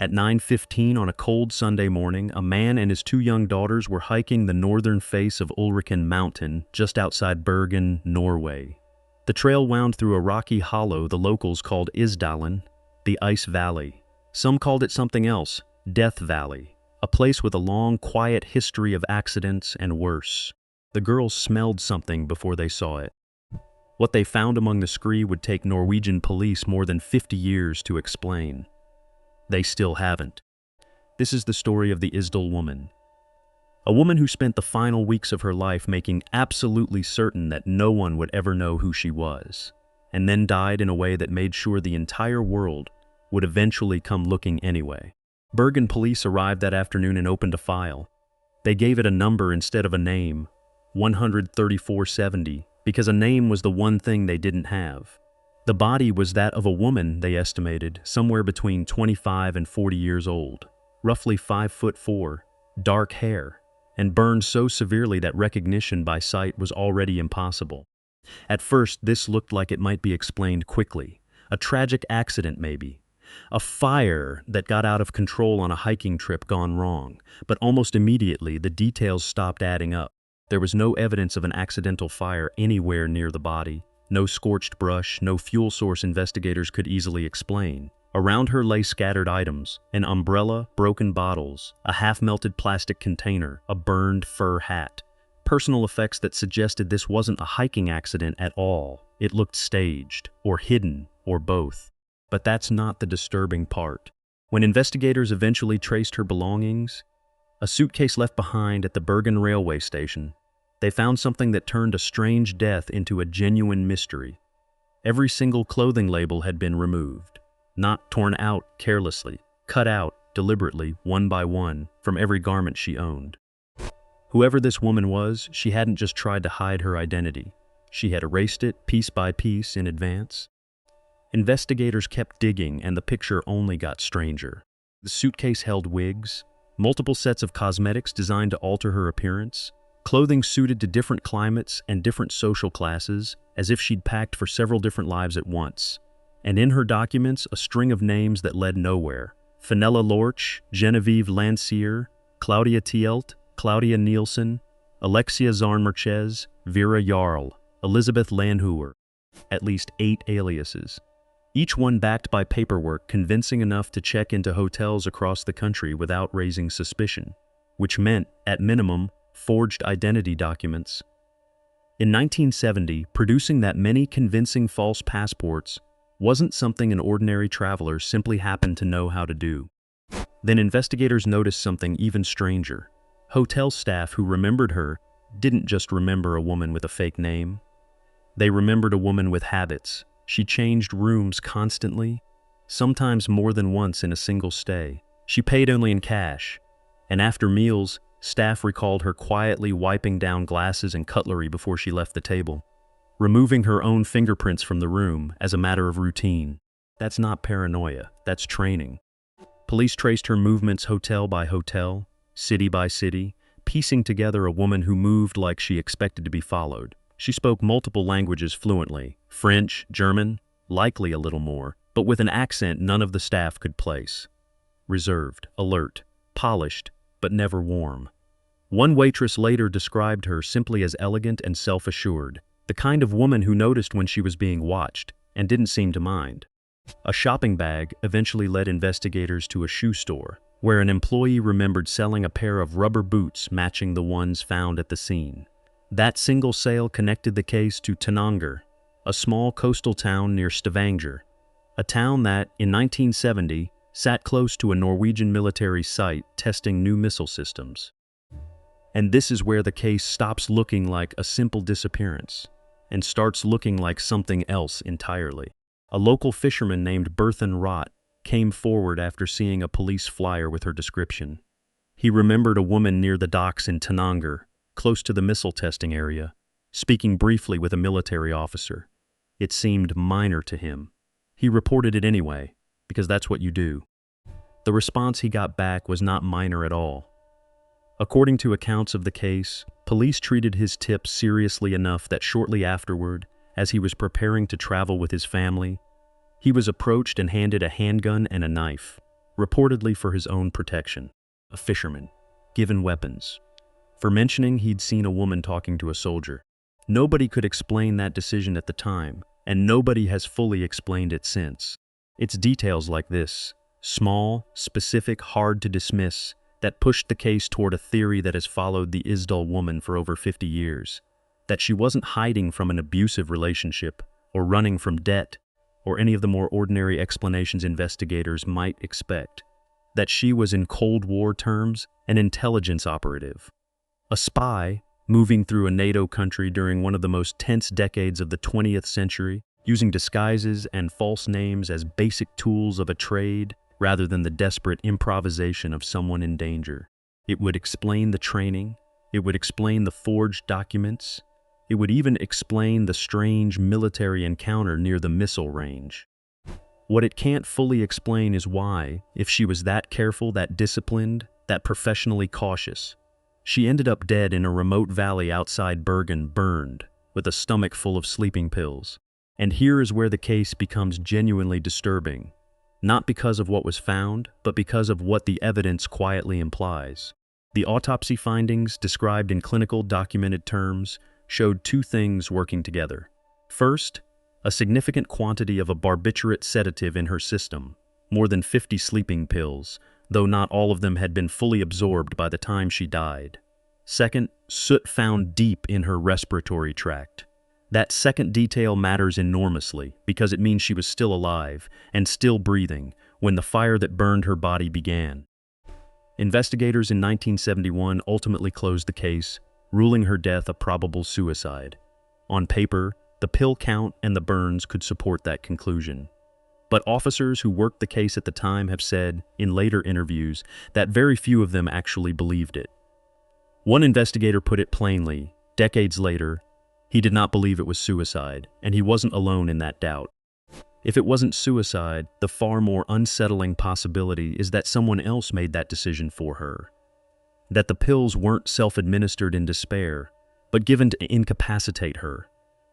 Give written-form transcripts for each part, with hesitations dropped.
At 9:15 on a cold Sunday morning, a man and his two young daughters were hiking the northern face of Ulriken Mountain, just outside Bergen, Norway. The trail wound through a rocky hollow the locals called Isdalen, the Ice Valley. Some called it something else, Death Valley, a place with a long, quiet history of accidents and worse. The girls smelled something before they saw it. What they found among the scree would take Norwegian police more than 50 years to explain. They still haven't. This is the story of the Isdal Woman. A woman who spent the final weeks of her life making absolutely certain that no one would ever know who she was, and then died in a way that made sure the entire world would eventually come looking anyway. Bergen police arrived that afternoon and opened a file. They gave it a number instead of a name, 13470, because a name was the one thing they didn't have. The body was that of a woman, they estimated, somewhere between 25 and 40 years old, roughly 5'4", dark hair, and burned so severely that recognition by sight was already impossible. At first, this looked like it might be explained quickly. A tragic accident, maybe. A fire that got out of control on a hiking trip gone wrong, but almost immediately the details stopped adding up. There was no evidence of an accidental fire anywhere near the body. No scorched brush, no fuel source investigators could easily explain. Around her lay scattered items, an umbrella, broken bottles, a half-melted plastic container, a burned fur hat. Personal effects that suggested this wasn't a hiking accident at all. It looked staged, or hidden, or both. But that's not the disturbing part. When investigators eventually traced her belongings, a suitcase left behind at the Bergen railway station, they found something that turned a strange death into a genuine mystery. Every single clothing label had been removed, not torn out carelessly, cut out deliberately, one by one, from every garment she owned. Whoever this woman was, she hadn't just tried to hide her identity. She had erased it piece by piece in advance. Investigators kept digging, and the picture only got stranger. The suitcase held wigs, multiple sets of cosmetics designed to alter her appearance, clothing suited to different climates and different social classes, as if she'd packed for several different lives at once. And in her documents, a string of names that led nowhere. Fenella Lorch, Genevieve Lancier, Claudia Tielt, Claudia Nielsen, Alexia Zarnmerchez, Vera Jarl, Elizabeth Landhuer. At least 8 aliases. Each one backed by paperwork convincing enough to check into hotels across the country without raising suspicion, which meant, at minimum, forged identity documents. In 1970, producing that many convincing false passports wasn't something an ordinary traveler simply happened to know how to do. Then investigators noticed something even stranger. Hotel staff who remembered her didn't just remember a woman with a fake name. They remembered a woman with habits. She changed rooms constantly, sometimes more than once in a single stay. She paid only in cash, and after meals, staff recalled her quietly wiping down glasses and cutlery before she left the table, removing her own fingerprints from the room as a matter of routine. That's not paranoia, that's training. Police traced her movements hotel by hotel, city by city, piecing together a woman who moved like she expected to be followed. She spoke multiple languages fluently, French, German, likely a little more, but with an accent none of the staff could place. Reserved, alert, polished, but never warm. One waitress later described her simply as elegant and self-assured, the kind of woman who noticed when she was being watched and didn't seem to mind. A shopping bag eventually led investigators to a shoe store, where an employee remembered selling a pair of rubber boots matching the ones found at the scene. That single sale connected the case to Tananger, a small coastal town near Stavanger, a town that, in 1970, sat close to a Norwegian military site testing new missile systems. And this is where the case stops looking like a simple disappearance and starts looking like something else entirely. A local fisherman named Bergen Rott came forward after seeing a police flyer with her description. He remembered a woman near the docks in Tananger, close to the missile testing area, speaking briefly with a military officer. It seemed minor to him. He reported it anyway, because that's what you do. The response he got back was not minor at all. According to accounts of the case, police treated his tip seriously enough that shortly afterward, as he was preparing to travel with his family, he was approached and handed a handgun and a knife. reportedly for his own protection. A fisherman, given weapons, for mentioning he'd seen a woman talking to a soldier. Nobody could explain that decision at the time, and nobody has fully explained it since. It's details like this, small, specific, hard to dismiss, that pushed the case toward a theory that has followed the Isdal Woman for over 50 years. That she wasn't hiding from an abusive relationship, or running from debt, or any of the more ordinary explanations investigators might expect. That she was, in Cold War terms, an intelligence operative. A spy, moving through a NATO country during one of the most tense decades of the 20th century, using disguises and false names as basic tools of a trade rather than the desperate improvisation of someone in danger. It would explain the training, it would explain the forged documents, it would even explain the strange military encounter near the missile range. What it can't fully explain is why, if she was that careful, that disciplined, that professionally cautious, she ended up dead in a remote valley outside Bergen, burned, with a stomach full of sleeping pills. And here is where the case becomes genuinely disturbing. Not because of what was found, but because of what the evidence quietly implies. The autopsy findings, described in clinical documented terms, showed two things working together. First, a significant quantity of a barbiturate sedative in her system, more than 50 sleeping pills, though not all of them had been fully absorbed by the time she died. Second, soot found deep in her respiratory tract. That second detail matters enormously because it means she was still alive and still breathing when the fire that burned her body began. Investigators in 1971 ultimately closed the case, ruling her death a probable suicide. On paper, the pill count and the burns could support that conclusion. But officers who worked the case at the time have said, in later interviews, that very few of them actually believed it. One investigator put it plainly, decades later, he did not believe it was suicide, and he wasn't alone in that doubt. If it wasn't suicide, the far more unsettling possibility is that someone else made that decision for her. That the pills weren't self-administered in despair, but given to incapacitate her.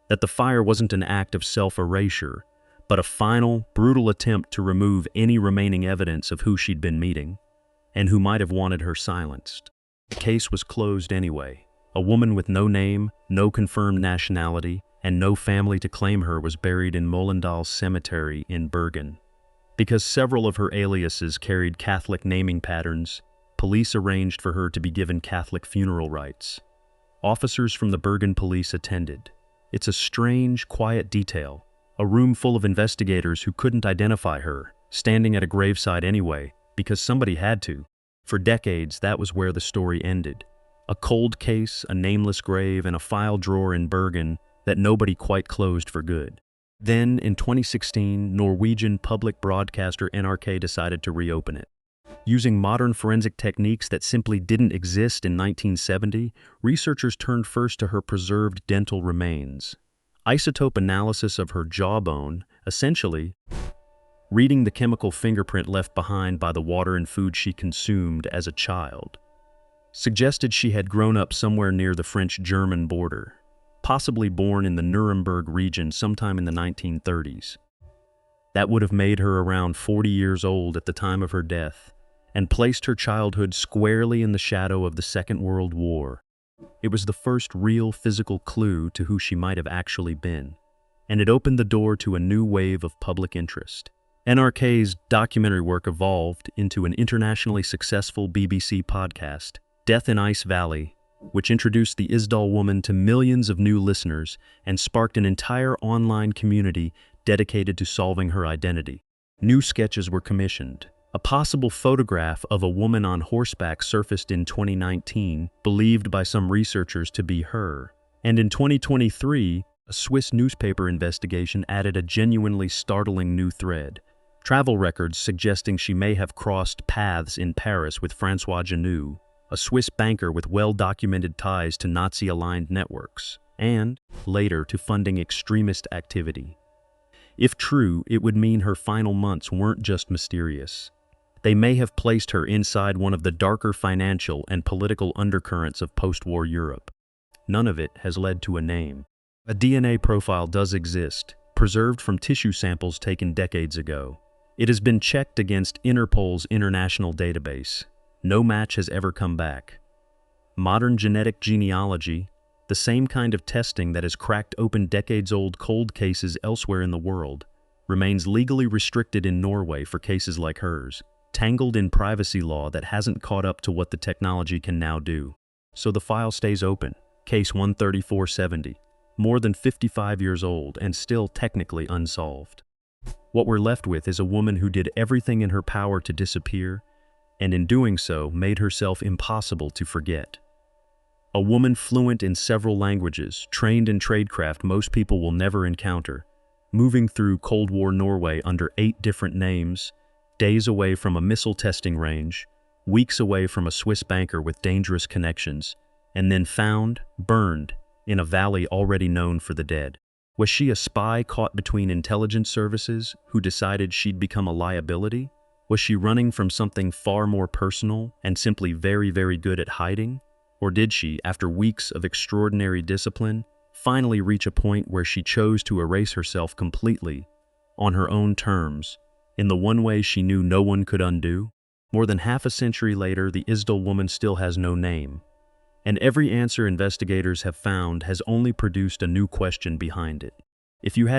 That the fire wasn't an act of self-erasure, but a final, brutal attempt to remove any remaining evidence of who she'd been meeting, and who might have wanted her silenced. The case was closed anyway. A woman with no name, no confirmed nationality, and no family to claim her was buried in Mollendal Cemetery in Bergen. Because several of her aliases carried Catholic naming patterns, police arranged for her to be given Catholic funeral rites. Officers from the Bergen police attended. It's a strange, quiet detail. A room full of investigators who couldn't identify her, standing at a graveside anyway, because somebody had to. For decades, that was where the story ended. A cold case, a nameless grave, and a file drawer in Bergen that nobody quite closed for good. Then, in 2016, Norwegian public broadcaster NRK decided to reopen it. Using modern forensic techniques that simply didn't exist in 1970, researchers turned first to her preserved dental remains. Isotope analysis of her jawbone, essentially reading the chemical fingerprint left behind by the water and food she consumed as a child, suggested she had grown up somewhere near the French-German border, possibly born in the Nuremberg region sometime in the 1930s. That would have made her around 40 years old at the time of her death, and placed her childhood squarely in the shadow of the Second World War. It was the first real physical clue to who she might have actually been, and it opened the door to a new wave of public interest. NRK's documentary work evolved into an internationally successful BBC podcast, Death in Ice Valley, which introduced the Isdal Woman to millions of new listeners and sparked an entire online community dedicated to solving her identity. New sketches were commissioned. A possible photograph of a woman on horseback surfaced in 2019, believed by some researchers to be her. And in 2023, a Swiss newspaper investigation added a genuinely startling new thread. Travel records suggesting she may have crossed paths in Paris with François Genoux, a Swiss banker with well-documented ties to Nazi-aligned networks, and, later, to funding extremist activity. If true, it would mean her final months weren't just mysterious. They may have placed her inside one of the darker financial and political undercurrents of post-war Europe. None of it has led to a name. A DNA profile does exist, preserved from tissue samples taken decades ago. It has been checked against Interpol's international database. No match has ever come back. Modern genetic genealogy, the same kind of testing that has cracked open decades-old cold cases elsewhere in the world, remains legally restricted in Norway for cases like hers, tangled in privacy law that hasn't caught up to what the technology can now do. So the file stays open, case 13470, more than 55 years old and still technically unsolved. What we're left with is a woman who did everything in her power to disappear, and in doing so made herself impossible to forget. A woman fluent in several languages, trained in tradecraft most people will never encounter, moving through Cold War Norway under 8 different names, days away from a missile testing range, weeks away from a Swiss banker with dangerous connections, and then found, burned, in a valley already known for the dead. Was she a spy caught between intelligence services who decided she'd become a liability? Was she running from something far more personal and simply very, very good at hiding? Or did she, after weeks of extraordinary discipline, finally reach a point where she chose to erase herself completely, on her own terms, in the one way she knew no one could undo? More than half a century later, the Isdal Woman still has no name, and every answer investigators have found has only produced a new question behind it. If you had